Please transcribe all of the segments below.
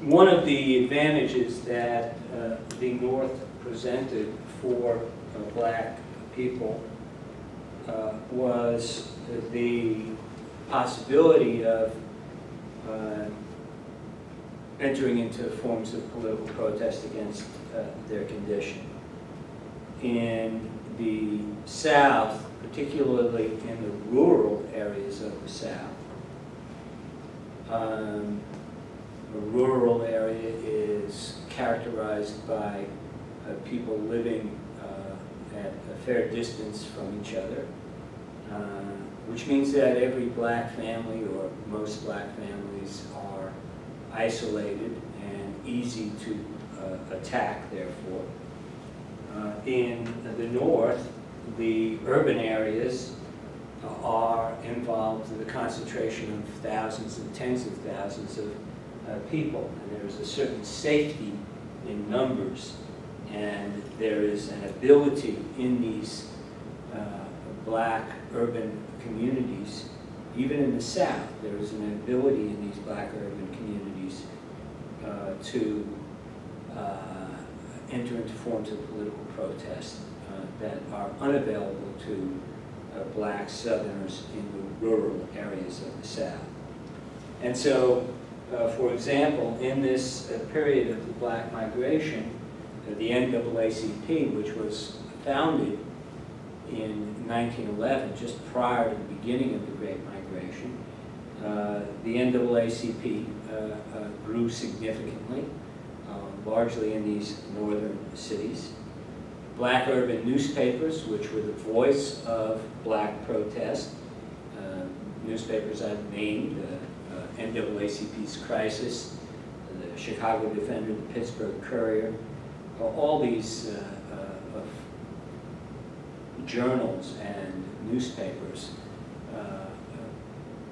one of the advantages that the North presented for black people was the possibility of entering into forms of political protest against their condition. In the South, particularly in the rural areas of the South, a rural area is characterized by people living at a fair distance from each other, which means that every black family, or most black families, are isolated and easy to attack, therefore. In the North, the urban areas are involved in the concentration of thousands and tens of thousands of people, and there's a certain safety in numbers, and there is an ability in these black urban communities, even in the South, there is an ability in these black urban communities to enter into forms of political protest that are unavailable to black Southerners in the rural areas of the South. And so, for example, in this period of the black migration, the NAACP, which was founded in 1911, just prior to the beginning of the Great Migration, the NAACP grew significantly, largely in these northern cities. Black urban newspapers, which were the voice of black protest, newspapers I've named, NAACP's Crisis, the Chicago Defender, the Pittsburgh Courier, all these journals and newspapers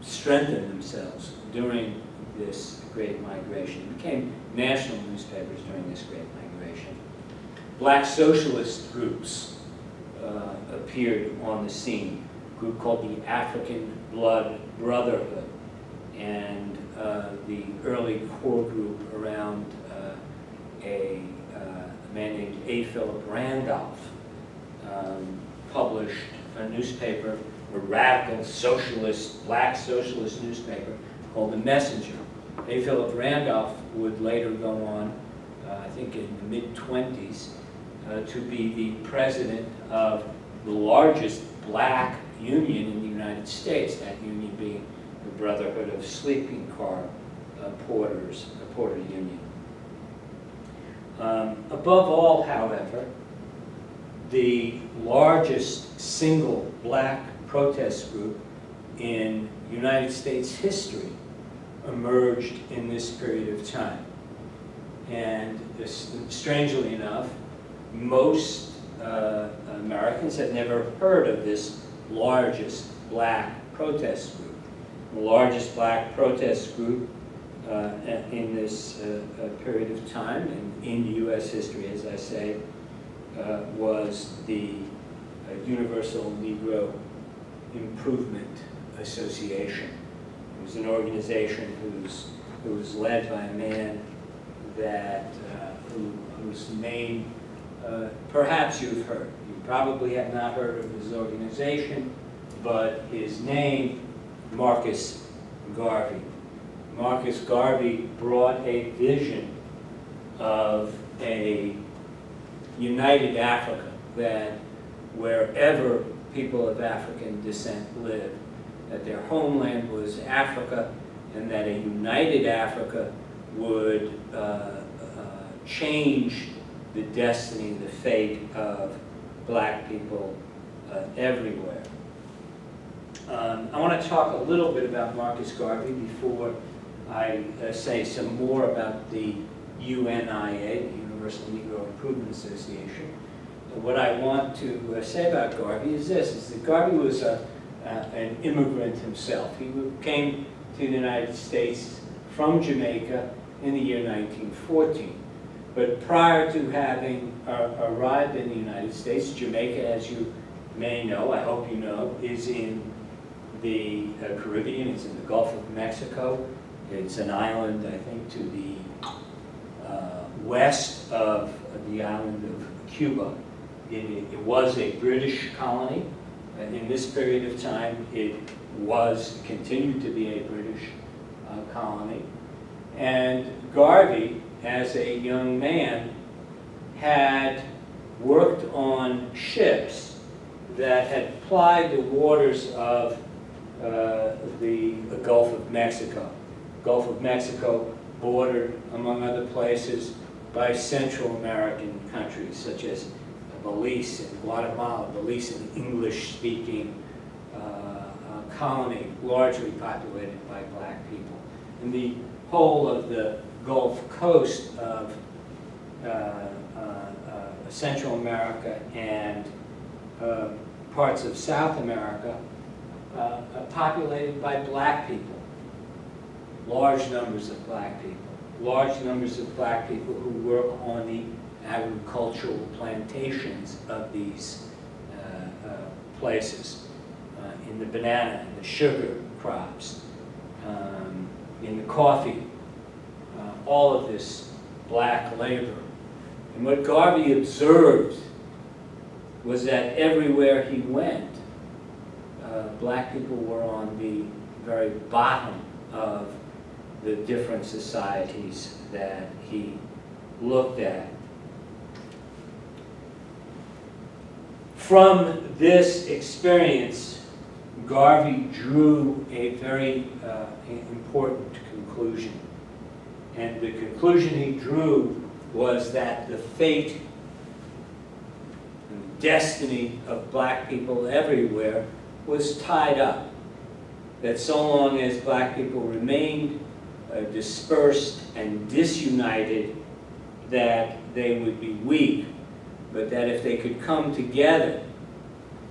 strengthened themselves during this Great Migration. It became national newspapers during this Great Migration. Black socialist groups appeared on the scene, a group called the African Blood Brotherhood, and the early core group around a man named A. Philip Randolph published a newspaper, a radical socialist, black socialist newspaper called The Messenger. A. Philip Randolph would later go on, I think in the mid-20s, to be the president of the largest black union in the United States, that union being the Brotherhood of Sleeping Car Porters, the Porter Union. Above all, however, the largest single black protest group in United States history emerged in this period of time. And this, strangely enough, most Americans had never heard of this largest black protest group. The largest black protest group in this period of time, and in U.S. history, as I say, was the Universal Negro Improvement Association. It was an organization who was led by a man that whose name perhaps you've heard. You probably have not heard of his organization, but his name, Marcus Garvey. Marcus Garvey brought a vision of a united Africa, that wherever people of African descent lived, that their homeland was Africa, and that a united Africa would change the destiny, the fate of black people everywhere. I want to talk a little bit about Marcus Garvey before I say some more about the UNIA, the Universal Negro Improvement Association. What I want to say about Garvey is this, is that Garvey was an immigrant himself. He came to the United States from Jamaica in the year 1914. But prior to having arrived in the United States, Jamaica, as you may know, I hope you know, is in the Caribbean. It's in the Gulf of Mexico. It's an island, I think, to the west of the island of Cuba. It was a British colony, and in this period of time it continued to be a British colony. And Garvey, as a young man, had worked on ships that had plied the waters of the Gulf of Mexico. Gulf of Mexico bordered, among other places, by Central American countries such as Belize and Guatemala. Belize, an English-speaking colony, largely populated by black people. And the whole of the Gulf Coast of Central America and parts of South America populated by black people. Large numbers of black people. Large numbers of black people who work on the agricultural plantations of these places, in the banana and the sugar crops, in the coffee, all of this black labor. And what Garvey observed was that everywhere he went, black people were on the very bottom of the different societies that he looked at. From this experience, Garvey drew a very important conclusion. And the conclusion he drew was that the fate and destiny of black people everywhere was tied up. That so long as black people remained dispersed and disunited, that they would be weak, but that if they could come together,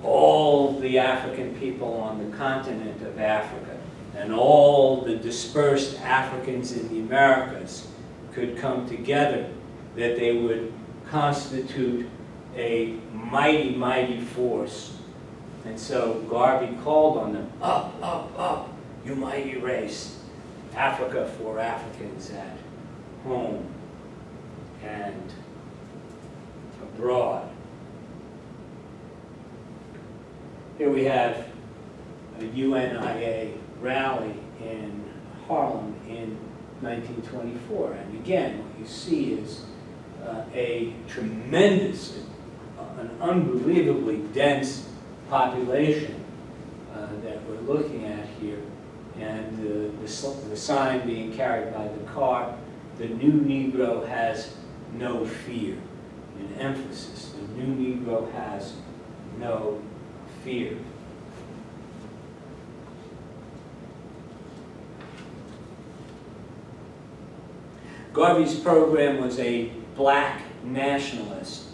all the African people on the continent of Africa and all the dispersed Africans in the Americas could come together, that they would constitute a mighty, mighty force. And so Garvey called on them, up, up, up, you mighty race, Africa for Africans at home and abroad. Here we have a UNIA rally in Harlem in 1924. And again, what you see is a tremendous, an unbelievably dense population that we're looking at here. And the sign being carried by the car, the new Negro has no fear. An emphasis, the new Negro has no fear. Garvey's program was a black nationalist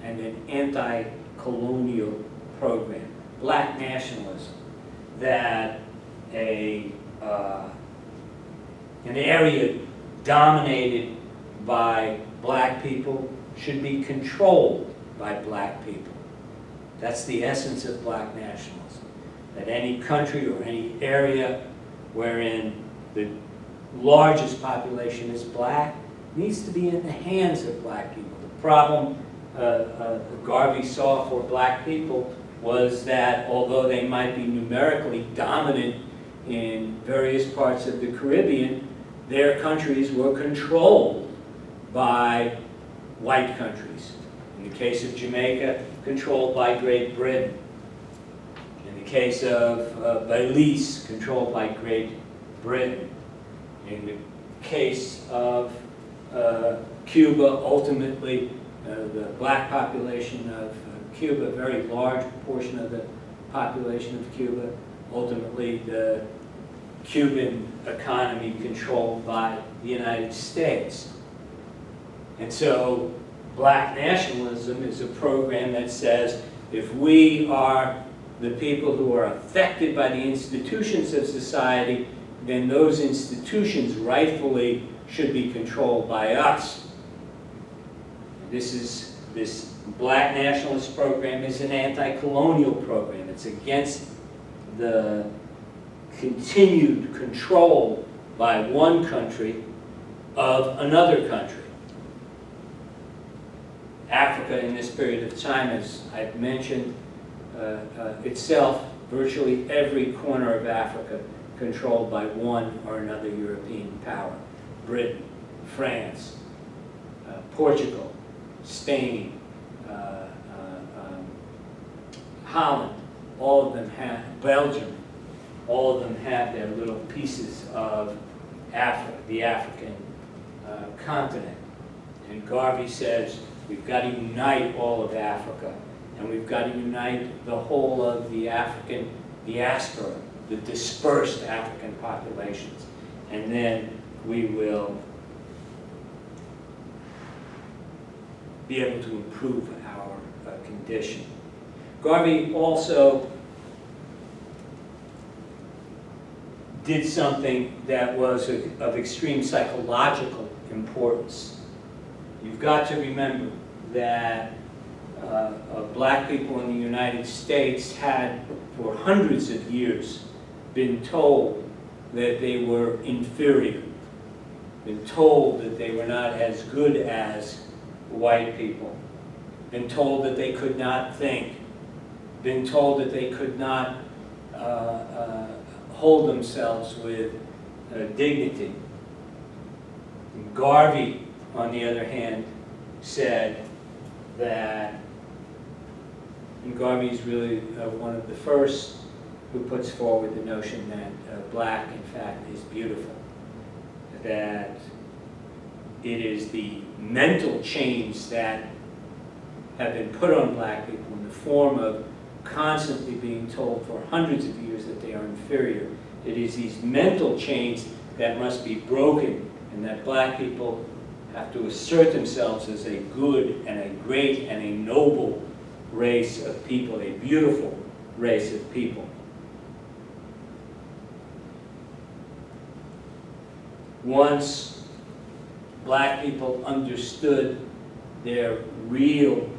and an anti-colonial program. Black nationalism, that an area dominated by black people should be controlled by black people. That's the essence of black nationalism. That any country or any area wherein the largest population is black needs to be in the hands of black people. The problem Garvey saw for black people was that although they might be numerically dominant in various parts of the Caribbean, their countries were controlled by white countries. In the case of Jamaica, controlled by Great Britain. In the case of Belize, controlled by Great Britain. In the case of Cuba, ultimately, the black population of Cuba, a very large portion of the population of Cuba, ultimately the Cuban economy controlled by the United States. And so black nationalism is a program that says if we are the people who are affected by the institutions of society, then those institutions rightfully should be controlled by us. This black nationalist program is an anti-colonial program. It's against the continued control by one country of another country. Africa in this period of time, as I've mentioned, itself, virtually every corner of Africa controlled by one or another European power. Britain, France, Portugal, Spain, Holland, all of them have, Belgium, all of them have their little pieces of Africa, the African continent. And Garvey says, we've got to unite all of Africa, and we've got to unite the whole of the African diaspora, the dispersed African populations, and then we will be able to improve our condition. Garvey also did something that was of extreme psychological importance. You've got to remember that black people in the United States had, for hundreds of years, been told that they were inferior, been told that they were not as good as white people, been told that they could not think, been told that they could not hold themselves with dignity. And Garvey, on the other hand, said that, and Garvey is really one of the first who puts forward the notion that black, in fact, is beautiful, that it is the mental chains that have been put on black people in the form of constantly being told for hundreds of years that they are inferior. It is these mental chains that must be broken, and that black people have to assert themselves as a good and a great and a noble race of people, a beautiful race of people. Once black people understood their real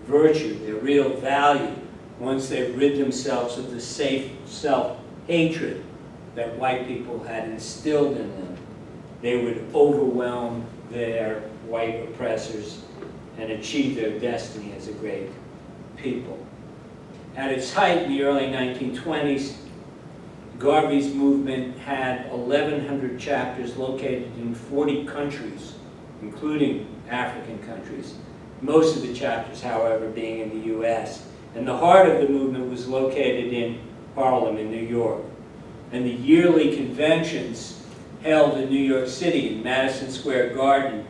virtue, their real value, once they rid themselves of the self-hatred that white people had instilled in them, they would overwhelm their white oppressors and achieve their destiny as a great people. At its height in the early 1920s, Garvey's movement had 1,100 chapters located in 40 countries, including African countries, most of the chapters, however, being in the US. And the heart of the movement was located in Harlem, in New York. And the yearly conventions held in New York City in Madison Square Garden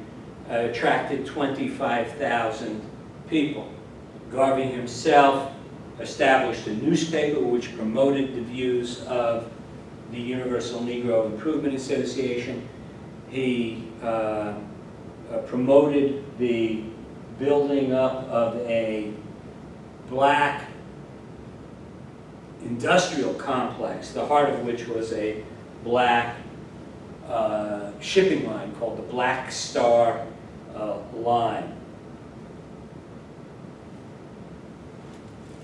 attracted 25,000 people. Garvey himself established a newspaper which promoted the views of the Universal Negro Improvement Association. He promoted the building up of a black industrial complex, the heart of which was a black shipping line called the Black Star Line.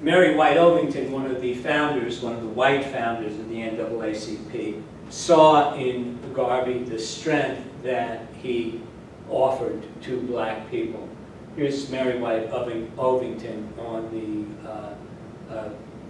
Mary White Ovington, one of the founders, one of the white founders of the NAACP, saw in Garvey the strength that he offered to black people. Here's Mary White Ovington on the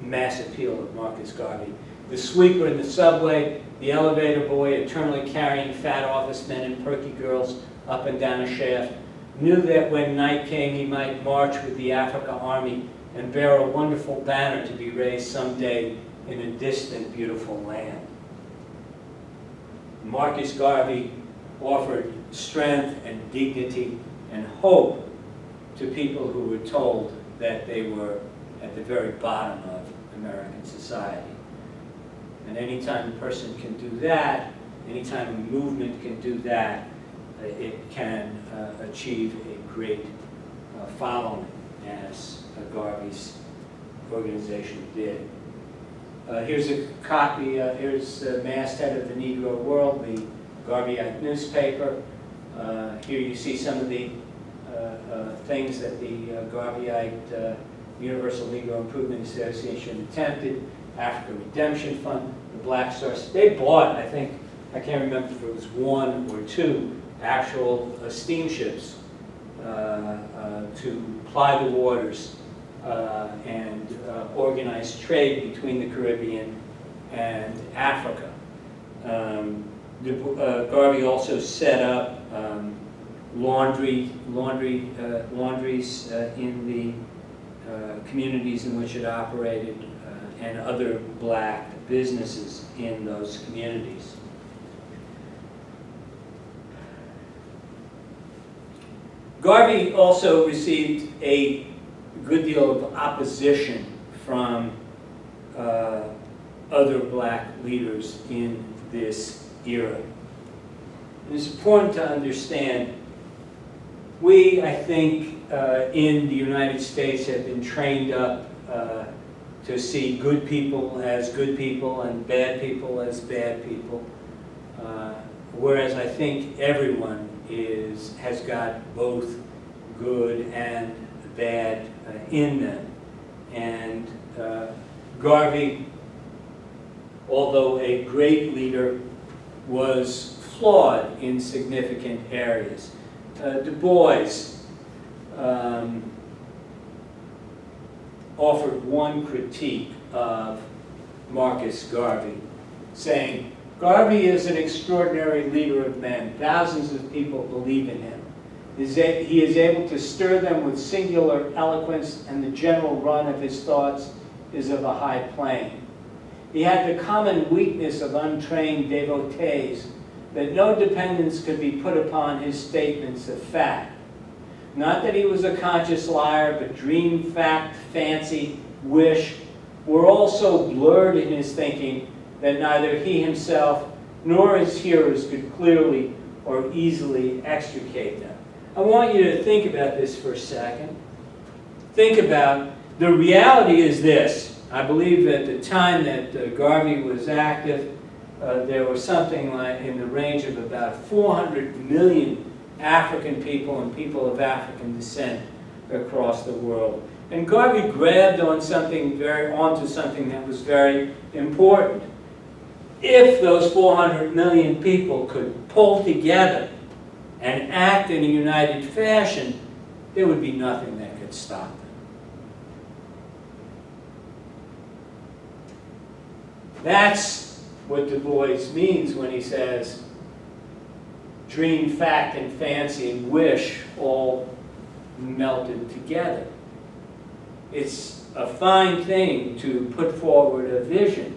mass appeal of Marcus Garvey. The sweeper in the subway, the elevator boy eternally carrying fat office men and perky girls up and down a shaft, knew that when night came he might march with the Africa Army and bear a wonderful banner to be raised someday in a distant, beautiful land. Marcus Garvey offered strength and dignity and hope to people who were told that they were at the very bottom of American society. And anytime a person can do that, anytime a movement can do that, it can achieve a great following, as Garvey's organization did. Here's a copy, here's the masthead of the Negro World, the Garveyite newspaper. Here you see some of the things that the Garveyite Universal Negro Improvement Association attempted. Africa Redemption Fund, the Black Star. They bought, I can't remember if it was one or two actual steamships to ply the waters and organize trade between the Caribbean and Africa. Garvey also set up laundries in the communities in which it operated, and other black businesses in those communities. Garvey also received a good deal of opposition from other black leaders in this era. And it's important to understand, we, I think, in the United States have been trained up to see good people as good people and bad people as bad people, whereas I think everyone has got both good and bad in them. And Garvey, although a great leader, was flawed in significant areas. Du Bois offered one critique of Marcus Garvey, saying, "Garvey is an extraordinary leader of men. Thousands of people believe in him. He is able to stir them with singular eloquence, and the general run of his thoughts is of a high plane. He had the common weakness of untrained devotees, that no dependence could be put upon his statements of fact. Not that he was a conscious liar, but dream, fact, fancy, wish were all so blurred in his thinking that neither he himself nor his hearers could clearly or easily extricate them." I want you to think about this for a second. Think about, the reality is this. I believe at the time that Garvey was active, there was something like in the range of about 400 million African people and people of African descent across the world. And Garvey grabbed on onto something that was very important. If those 400 million people could pull together and act in a united fashion, there would be nothing that could stop them. That's what Du Bois means when he says, dream, fact, and fancy, and wish all melted together. It's a fine thing to put forward a vision,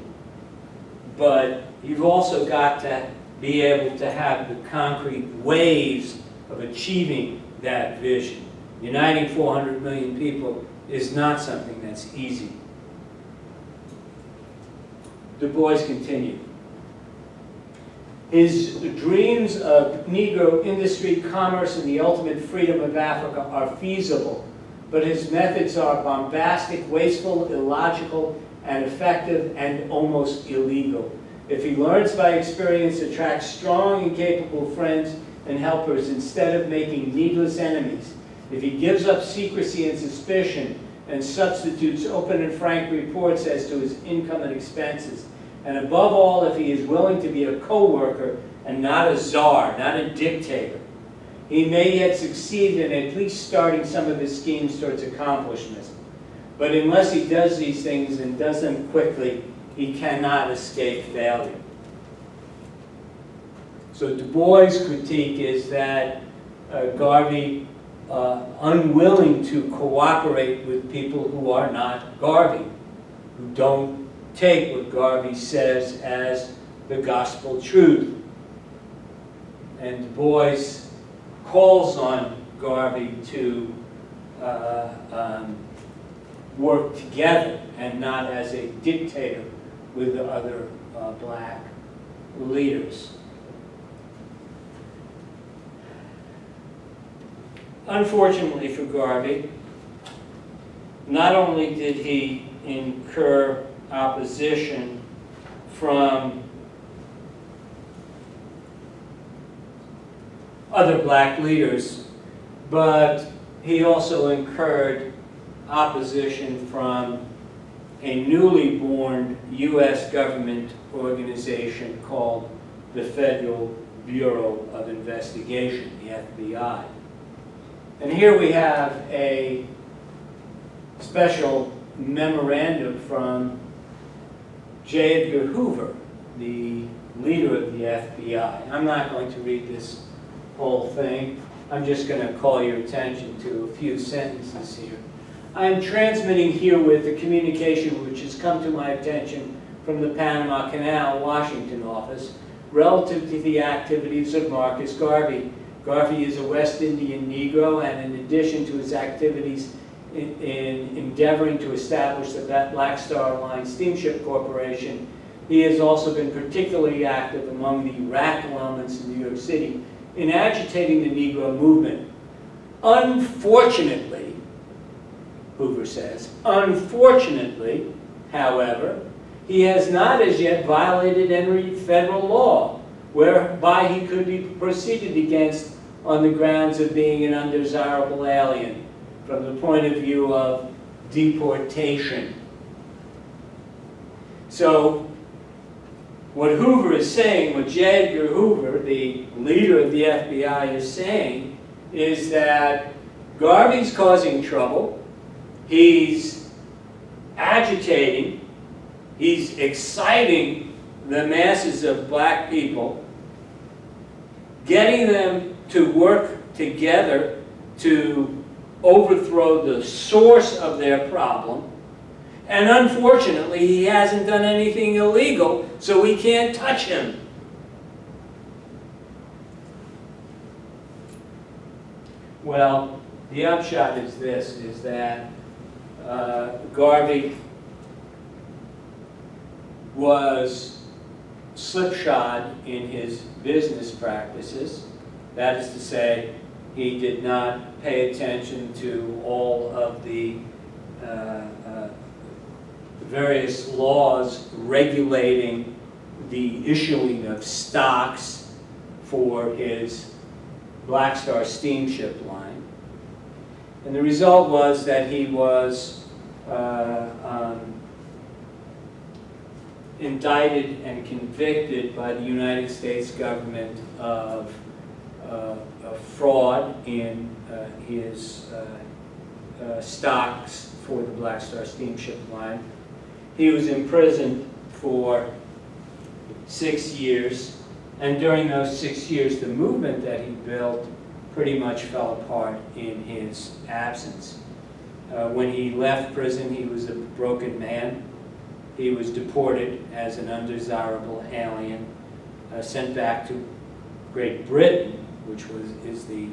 but you've also got to be able to have the concrete ways of achieving that vision. Uniting 400 million people is not something that's easy. Du Bois continued. His dreams of Negro industry, commerce, and the ultimate freedom of Africa are feasible, but his methods are bombastic, wasteful, illogical, and effective, and almost illegal. If he learns by experience, attracts strong and capable friends and helpers instead of making needless enemies, if he gives up secrecy and suspicion and substitutes open and frank reports as to his income and expenses, and above all, if he is willing to be a co-worker and not a czar, not a dictator, he may yet succeed in at least starting some of his schemes towards accomplishment. But unless he does these things and does them quickly, he cannot escape failure. So Du Bois' critique is that Garvey, unwilling to cooperate with people who are not Garvey, who don't take what Garvey says as the gospel truth. And Du Bois calls on Garvey to work together and not as a dictator with the other black leaders. Unfortunately for Garvey, not only did he incur opposition from other black leaders, but he also incurred opposition from a newly born U.S. government organization called the Federal Bureau of Investigation, the FBI. And here we have a special memorandum from J. Edgar Hoover, the leader of the FBI. I'm not going to read this whole thing. I'm just going to call your attention to a few sentences here. I am transmitting herewith a communication which has come to my attention from the Panama Canal, Washington office relative to the activities of Marcus Garvey. Garvey is a West Indian Negro, and in addition to his activities in endeavoring to establish the Black Star Line Steamship Corporation, he has also been particularly active among the radical elements in New York City in agitating the Negro movement. Unfortunately, Hoover says, unfortunately, however, he has not as yet violated any federal law whereby he could be proceeded against on the grounds of being an undesirable alien from the point of view of deportation. So, what Hoover is saying, what J. Edgar Hoover, the leader of the FBI, is saying, is that Garvey's causing trouble, he's agitating, he's exciting the masses of black people, getting them to work together to overthrow the source of their problem. And unfortunately, he hasn't done anything illegal, so we can't touch him. Well, the upshot is this, is that Garvey was slipshod in his business practices. That is to say, he did not pay attention to all of the various laws regulating the issuing of stocks for his Black Star steamship line. And the result was that he was indicted and convicted by the United States government of fraud in his stocks for the Black Star steamship line. He was imprisoned for 6 years, and during those 6 years, the movement that he built pretty much fell apart in his absence. When he left prison, he was a broken man. He was deported as an undesirable alien, sent back to Great Britain, which is the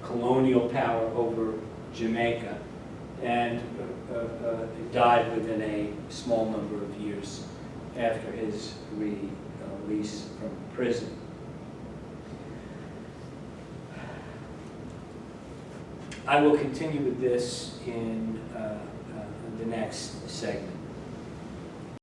colonial power over Jamaica, and died within a small number of years after his release from prison. I will continue with this in the next segment.